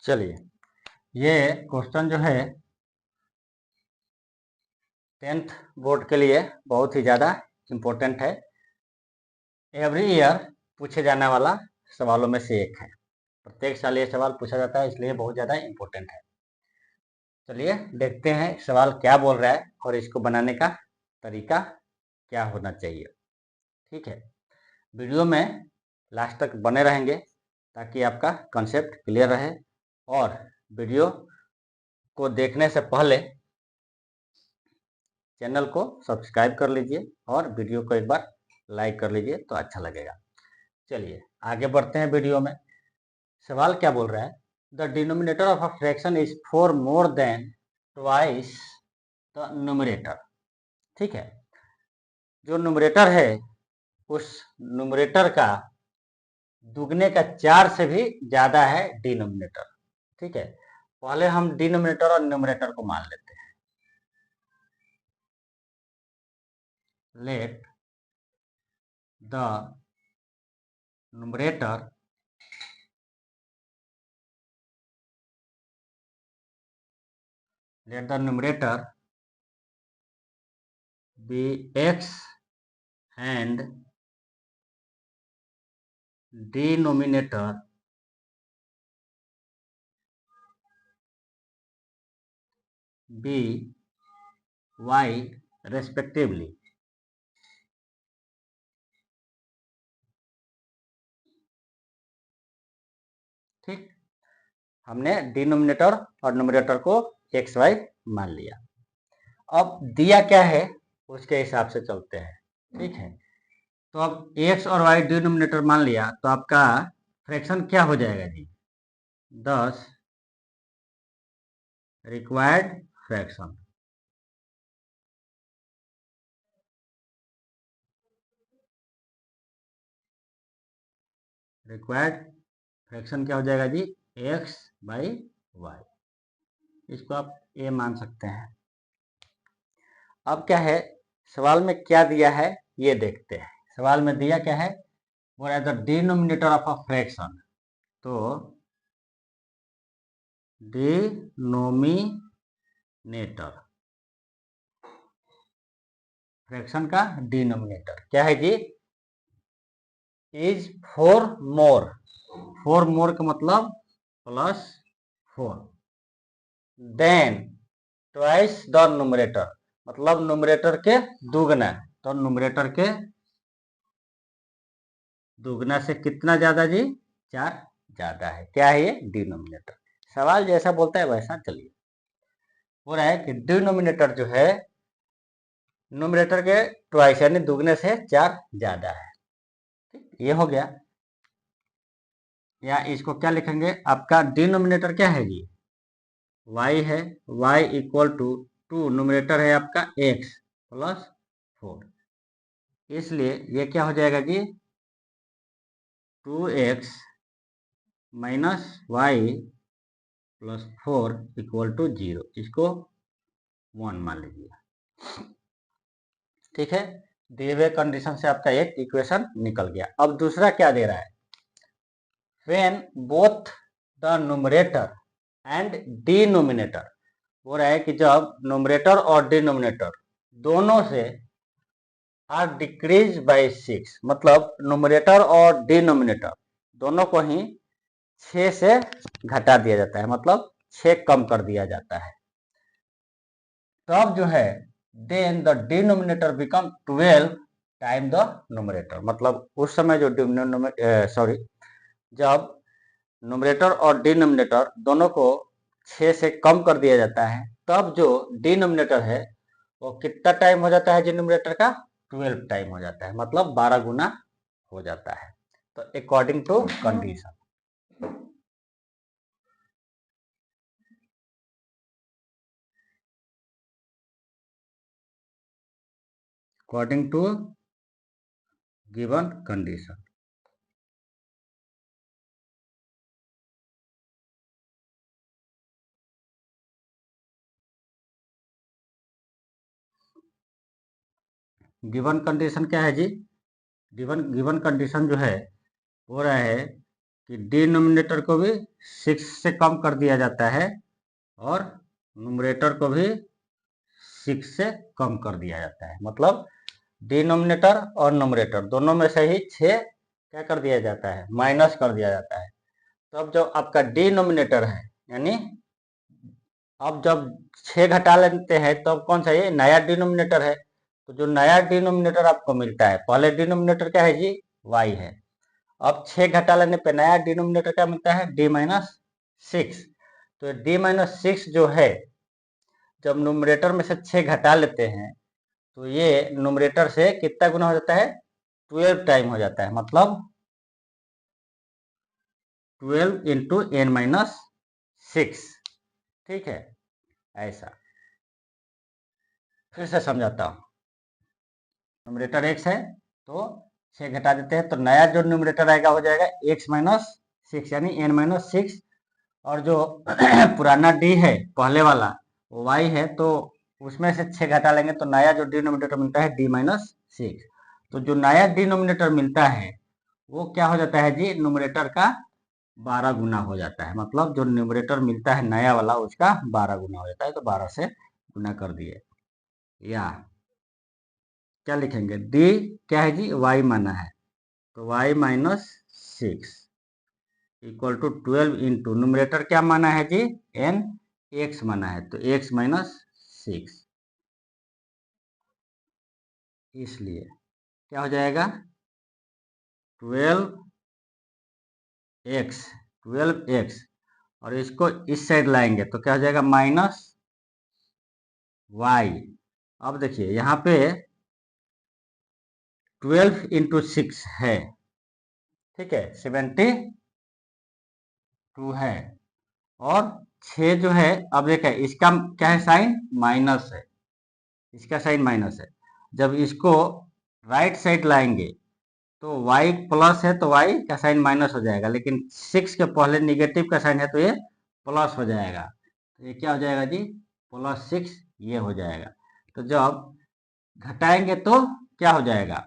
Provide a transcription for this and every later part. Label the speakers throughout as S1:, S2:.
S1: चलिए, ये क्वेश्चन जो है 10th बोर्ड के लिए बहुत ही ज़्यादा इम्पोर्टेंट है। एवरी ईयर पूछे जाने वाला सवालों में से एक है। प्रत्येक साल ये सवाल पूछा जाता है, इसलिए बहुत ज़्यादा इम्पोर्टेंट है। चलिए देखते हैं सवाल क्या बोल रहा है और इसको बनाने का तरीका क्या होना चाहिए। ठीक है, वीडियो में लास्ट तक बने रहेंगे ताकि आपका कॉन्सेप्ट क्लियर रहे। और वीडियो को देखने से पहले चैनल को सब्सक्राइब कर लीजिए और वीडियो को एक बार लाइक कर लीजिए तो अच्छा लगेगा। चलिए आगे बढ़ते हैं वीडियो में। सवाल क्या बोल रहा है, the denominator of a fraction is 4 more than twice the numerator. ठीक है, जो न्यूमरेटर है उस न्यूमरेटर का दुगने का 4 से भी ज्यादा है डिनोमिनेटर। ठीक है, पहले हम डिनोमिनेटर और न्यूमरेटर को मान लेते हैं। Let the numerator be x and denominator be y respectively। ठीक, हमने डिनोमिनेटर और न्यूमरेटर को एक्स वाई मान लिया। अब दिया क्या है उसके हिसाब से चलते हैं। ठीक है, तो अब एक्स और वाई डिनोमिनेटर मान लिया तो आपका फ्रैक्शन क्या हो जाएगा जी, 10 रिक्वायर्ड फ्रैक्शन। रिक्वायर्ड फ्रैक्शन क्या हो जाएगा जी, एक्स बाई वाई। इसको आप ए मान सकते हैं। अब क्या है, सवाल में क्या दिया है ये देखते हैं। सवाल में दिया क्या है, वो है the denominator of a fraction. तो डिनोमिनेटर, फ्रैक्शन का डिनोमिनेटर क्या है जी, इज 4 मोर। 4 मोर का मतलब +4 देन ट्वाइस द न्यूमरेटर, मतलब न्यूमरेटर के दुगना। तो न्यूमरेटर के दुगना से कितना ज्यादा जी, 4 ज्यादा है। क्या है ये, डिनोमिनेटर। सवाल जैसा बोलता है वैसा चलिए। हो रहा है कि डिनोमिनेटर जो है न्यूमरेटर के ट्वाइस यानी दुगने से 4 ज्यादा है। ठीक, ये हो गया। या इसको क्या लिखेंगे, आपका डिनोमिनेटर क्या है जी, y है, y इक्वल टू 2, न्यूमरेटर है आपका x +4। इसलिए ये क्या हो जाएगा जी, 2x minus y +4 equal to 0। इसको 1 मान लीजिए। ठीक है, दिए हुए कंडीशन से आपका एक इक्वेशन निकल गया। अब दूसरा क्या दे रहा है, when both the numerator and denominator, हो रहा है कि जब न्यूमरेटर और डिनोमिनेटर दोनों से आर डिक्रीज बाई 6, मतलब न्यूमरेटर और डिनोमिनेटर दोनों को ही 6 से घटा दिया जाता है, मतलब 6 कम कर दिया जाता है। तब जो है then the denominator become 12 time the numerator, मतलब उस समय जो जब न्यूमरेटर और डिनोमिनेटर दोनों को 6 से कम कर दिया जाता है, तब जो डिनोमिनेटर है वो कितना टाइम हो जाता है जी, न्यूमरेटर का 12 टाइम हो जाता है, मतलब 12 गुना हो जाता है। तो according to condition, according to given condition. Given condition क्या है जी, गिवन कंडीशन जो है हो रहा है कि डिनोमिनेटर को भी 6 से कम कर दिया जाता है और न्यूमरेटर को भी 6 से कम कर दिया जाता है। मतलब डिनोमिनेटर और न्यूमरेटर दोनों में से ही 6 क्या कर दिया जाता है, माइनस कर दिया जाता है। तो अब जो आपका डिनोमिनेटर है, यानी अब जब 6 घटा लेते हैं तो अब कौन सा, ये नया डिनोमिनेटर है। तो जो नया डिनोमिनेटर आपको मिलता है, पहले डिनोमिनेटर क्या है जी, y है। अब 6 घटा लेने पे नया डिनोमिनेटर क्या मिलता है, d-6। तो d-6 जो है, जब न्यूमरेटर में से 6 घटा लेते हैं तो ये न्यूमरेटर से कितना गुना हो जाता है, 12 टाइम हो जाता है। मतलब 12 इंटू n-6। ठीक है, ऐसा फिर से समझाता हूँ। न्यूमरेटर x है तो 6 घटा देते हैं तो नया जो न्यूमरेटर आएगा हो जाएगा x-6 यानी n-6। और जो पुराना d है पहले वाला वो y है, तो उसमें से 6 घटा लेंगे तो नया जो डिनोमिनेटर मिलता है d-6। तो जो नया डिनोमिनेटर मिलता है वो क्या हो जाता है जी, न्यूमरेटर का 12 गुना हो जाता है। मतलब जो न्यूमरेटर मिलता है नया वाला उसका 12 गुना हो जाता है। तो 12 से गुना कर दिए। या क्या लिखेंगे, d क्या है जी, y माना है, तो y-6 equal to 12 into numerator क्या माना है जी, n, x माना है, तो x-6। इसलिए क्या हो जाएगा, 12x और इसको इस साइड लाएंगे तो क्या हो जाएगा, -y। अब देखिए यहाँ पे 12 इंटू 6 है, ठीक है, 72 है। और 6 जो है, अब देखिए इसका क्या है, साइन माइनस है, इसका साइन माइनस है। जब इसको राइट साइड लाएंगे तो y प्लस है तो y का साइन माइनस हो जाएगा, लेकिन 6 के पहले निगेटिव का साइन है तो ये प्लस हो जाएगा। तो ये क्या हो जाएगा जी, +6 ये हो जाएगा। तो जब घटाएंगे तो क्या हो जाएगा,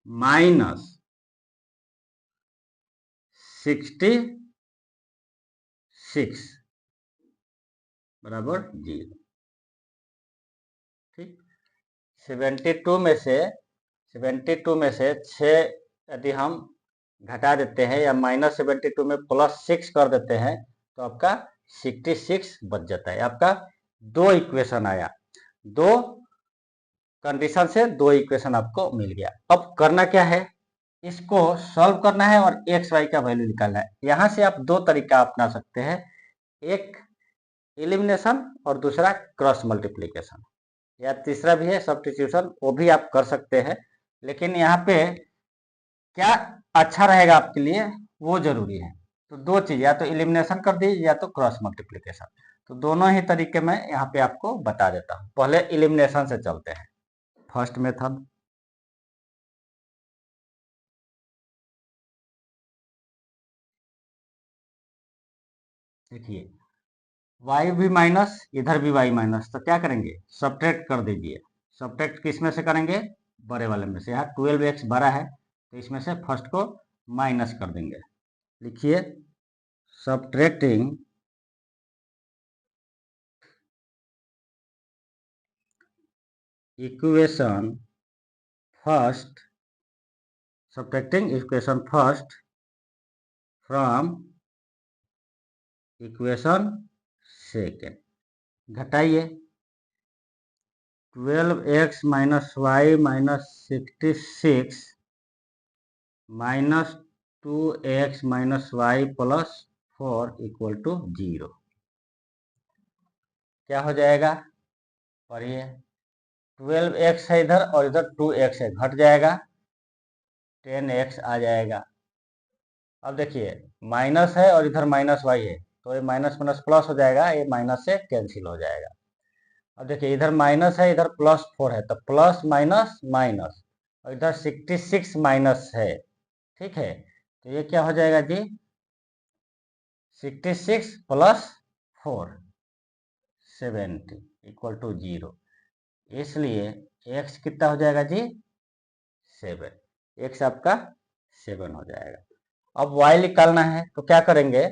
S1: -66 बराबर 0। ठीक, 72 में से 6 यदि हम घटा देते हैं या -72 में +6 कर देते हैं तो आपका 66 बच जाता है। आपका 2 इक्वेशन आया, 2 कंडीशन से 2 इक्वेशन आपको मिल गया। अब करना क्या है, इसको सॉल्व करना है और एक्स वाई का वैल्यू निकालना है। यहाँ से आप 2 तरीका अपना सकते हैं, एक एलिमिनेशन और दूसरा क्रॉस मल्टीप्लीकेशन, या तीसरा भी है सब्स्टिट्यूशन, वो भी आप कर सकते हैं। लेकिन यहाँ पे क्या अच्छा रहेगा आपके लिए वो जरूरी है। तो 2 चीज, या तो एलिमिनेशन कर दीजिए या तो क्रॉस मल्टीप्लीकेशन। तो दोनों ही तरीके मैं यहाँ पे आपको बता देता हूँ। पहले एलिमिनेशन से चलते हैं, फर्स्ट मेथड। देखिए y भी माइनस, इधर भी y माइनस, तो क्या करेंगे, सब्ट्रैक्ट कर दीजिए। सब्ट्रैक्ट किस में से करेंगे, बड़े वाले में से। यहाँ 12x बड़ा है तो इसमें से फर्स्ट को माइनस कर देंगे। लिखिए subtracting equation first, subtracting equation first from equation second. घटाइए 12x minus Y minus 66 minus 2x minus Y plus 4 equal to 0। क्या हो जाएगा, पढ़िए, 12x है इधर और इधर 2x है, घट जाएगा, 10x आ जाएगा। अब देखिए माइनस है और इधर माइनस वाई है तो ये माइनस माइनस प्लस हो जाएगा, ये माइनस से कैंसिल हो जाएगा। अब देखिए इधर माइनस है, इधर +4 है, तो प्लस माइनस माइनस, और इधर 66 माइनस है। ठीक है, तो ये क्या हो जाएगा जी, 66 प्लस 4 70 इक्वल टू 0। इसलिए x कितना हो जाएगा जी, 7। x आपका 7 हो जाएगा। अब y निकालना है तो क्या करेंगे,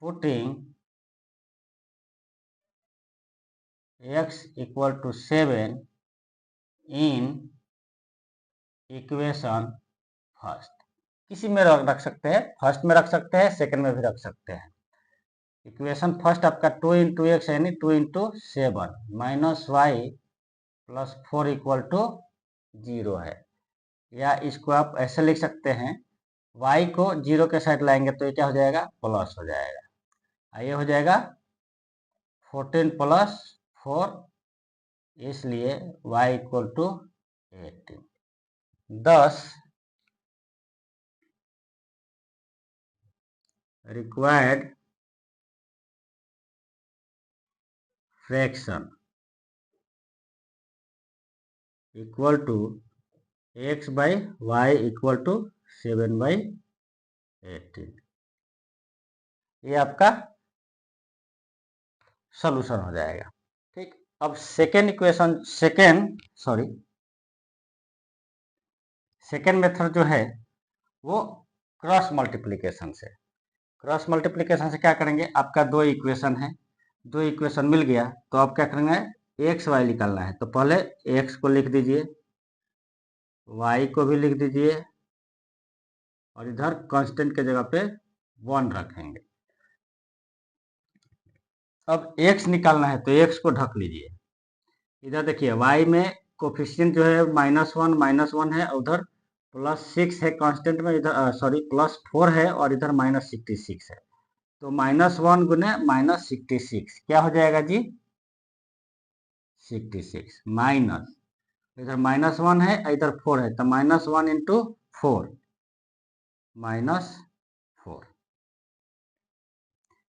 S1: putting x equal to 7 in equation first, किसी में रख सकते हैं, फर्स्ट में रख सकते हैं, सेकंड में भी रख सकते हैं। इक्वेशन फर्स्ट आपका 2 इंटू एक्स यानी 2 into 7 minus Y plus 4 equal to 0 है। या इसको आप ऐसे लिख सकते हैं, y को 0 के साइड लाएंगे तो ये क्या हो जाएगा, प्लस हो जाएगा। ये हो जाएगा 14 प्लस 4, इसलिए y equal to 18। thus required fraction equal to x by y equal to 7/18। ये आपका सॉल्यूशन हो जाएगा। ठीक, अब सेकेंड मेथड जो है वो क्रॉस मल्टीप्लिकेशन से। क्रॉस मल्टीप्लिकेशन से क्या करेंगे, आपका दो इक्वेशन है, दो इक्वेशन मिल गया तो आप क्या करेंगे, एक्स वाई निकालना है। तो पहले एक्स को लिख दीजिए, वाई को भी लिख दीजिए, और इधर कांस्टेंट के जगह पे 1 रखेंगे। अब x निकालना है तो x को ढक लीजिए। इधर देखिए y में कोफिशिएंट जो है -1 है, उधर +6 है कांस्टेंट में, इधर +4 है और इधर -66 है। तो -1 गुने -66 क्या हो जाएगा जी, 66 माइनस, इधर -1 है इधर 4 है तो -1 इंटू 4 -4।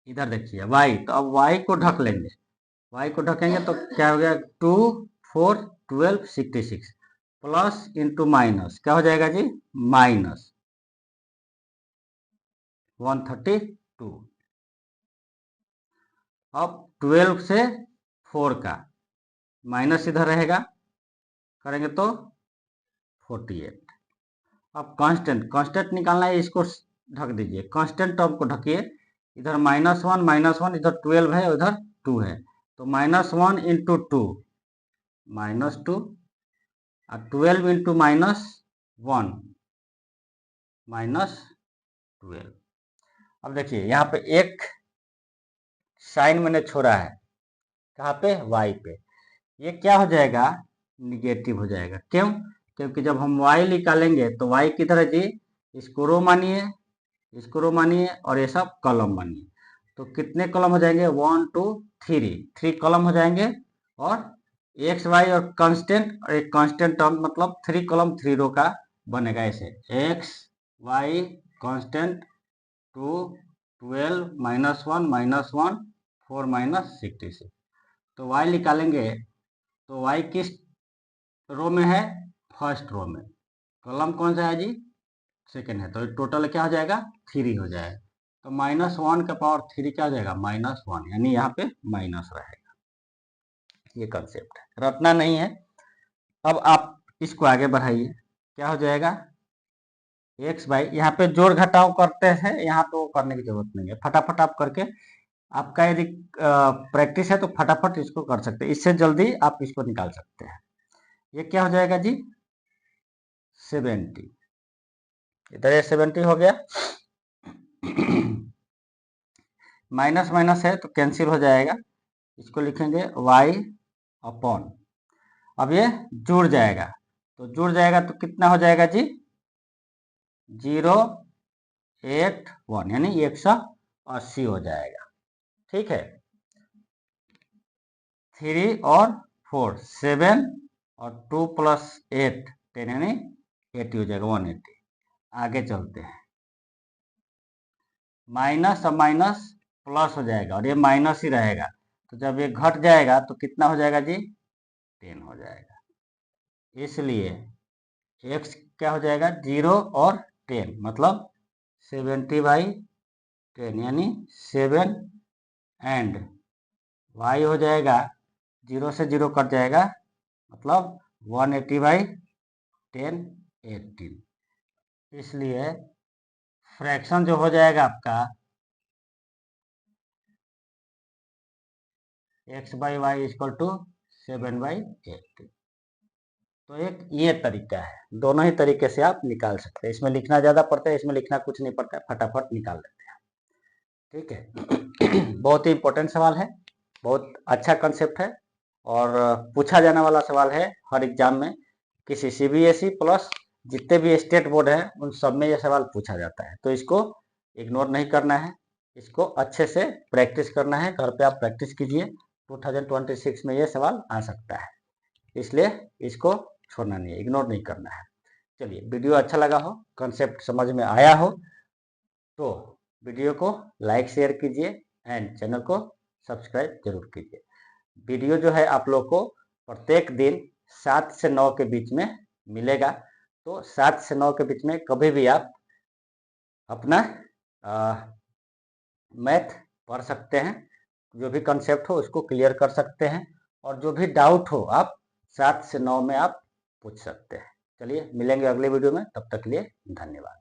S1: इधर देखिए y, तो अब y को ढक लेंगे, y को ढकेंगे तो क्या हो गया, 2 4 12 66 प्लस इंटू माइनस क्या हो जाएगा जी, -132। अब 12 से 4 का माइनस इधर रहेगा, करेंगे तो 48। अब कांस्टेंट निकालना है, इसको ढक दीजिए, कांस्टेंट टर्म को ढकिए। इधर -1 इधर 12 है उधर 2 है, तो -1 इंटू 2 -2 और 12 इंटू -1 -12। अब देखिए यहाँ पे एक साइन मैंने छोड़ा है, कहाँ पे, y पे। ये क्या हो जाएगा, निगेटिव हो जाएगा। क्यों, क्योंकि जब हम y निकालेंगे तो y किधर है जी, इसको रो मानिए, इसको रो मानिए और ये सब कॉलम मानिए। तो कितने कॉलम हो जाएंगे, 1 2 3 कॉलम हो जाएंगे। और एक्स वाई और कांस्टेंट, और एक कांस्टेंट टर्म मतलब 3 कॉलम 3 रो का बनेगा ऐसे, एक्स वाई कांस्टेंट 2 12 -1 -1 4 -66। तो y निकालेंगे तो y किस रो में है, फर्स्ट रो में, कॉलम कौन सा है जी, सेकेंड है, तो टोटल क्या हो जाएगा, 3 हो जाएगा। तो -1 का पावर 3 क्या हो जाएगा, -1, यानी यहाँ पे माइनस रहेगा। ये कंसेप्ट है, रटना नहीं है। अब आप इसको आगे बढ़ाइए, क्या हो जाएगा, एक्स बाई, यहाँ पे जोड़ घटाव करते हैं, यहाँ पे वो करने की जरूरत नहीं है, फटाफट आप करके, आपका यदि प्रैक्टिस है तो फटाफट इसको कर सकते हैं, इससे जल्दी आप इसको निकाल सकते हैं। ये क्या हो जाएगा जी, 70, इधर ये 70 हो गया। माइनस माइनस है तो कैंसिल हो जाएगा, इसको लिखेंगे y अपॉन, अब ये जुड़ जाएगा, तो जुड़ जाएगा तो कितना हो जाएगा जी, 081 यानी 180 हो जाएगा। ठीक है, 3 और 4 7 और 2 + 8 10 यानी 80 हो जाएगा, 180। आगे चलते हैं, माइनस और माइनस प्लस हो जाएगा और ये माइनस ही रहेगा, तो जब ये घट जाएगा तो कितना हो जाएगा जी, 10 हो जाएगा। इसलिए x क्या हो जाएगा, 0 और 10 मतलब 70/10 यानी 7, एंड y हो जाएगा 0 से 0 कट जाएगा मतलब 180/10 18। इसलिए फ्रैक्शन जो हो जाएगा आपका x/y इक्वल टू 7/8। तो एक ये तरीका है, दोनों ही तरीके से आप निकाल सकते हैं। इसमें लिखना ज़्यादा पड़ता है, इसमें लिखना कुछ नहीं पड़ता है, फटाफट निकाल लेते हैं। ठीक है। बहुत ही इंपॉर्टेंट सवाल है, बहुत अच्छा कंसेप्ट है और पूछा जाने वाला सवाल है हर एग्जाम में। किसी CBSE प्लस जितने भी स्टेट बोर्ड है उन सब में ये सवाल पूछा जाता है। तो इसको इग्नोर नहीं करना है, इसको अच्छे से प्रैक्टिस करना है। घर पे आप प्रैक्टिस कीजिए, 2026 में ये सवाल आ सकता है, इसलिए इसको छोड़ना नहीं है, इग्नोर नहीं करना है। चलिए, वीडियो अच्छा लगा हो, कंसेप्ट समझ में आया हो तो वीडियो को लाइक शेयर कीजिए एंड चैनल को सब्सक्राइब जरूर कीजिए। वीडियो जो है आप लोग को प्रत्येक दिन 7 से 9 के बीच में मिलेगा। तो 7 से 9 के बीच में कभी भी आप अपना मैथ पढ़ सकते हैं, जो भी कंसेप्ट हो उसको क्लियर कर सकते हैं और जो भी डाउट हो आप 7 से 9 में आप पूछ सकते हैं। चलिए मिलेंगे अगले वीडियो में, तब तक के लिए धन्यवाद।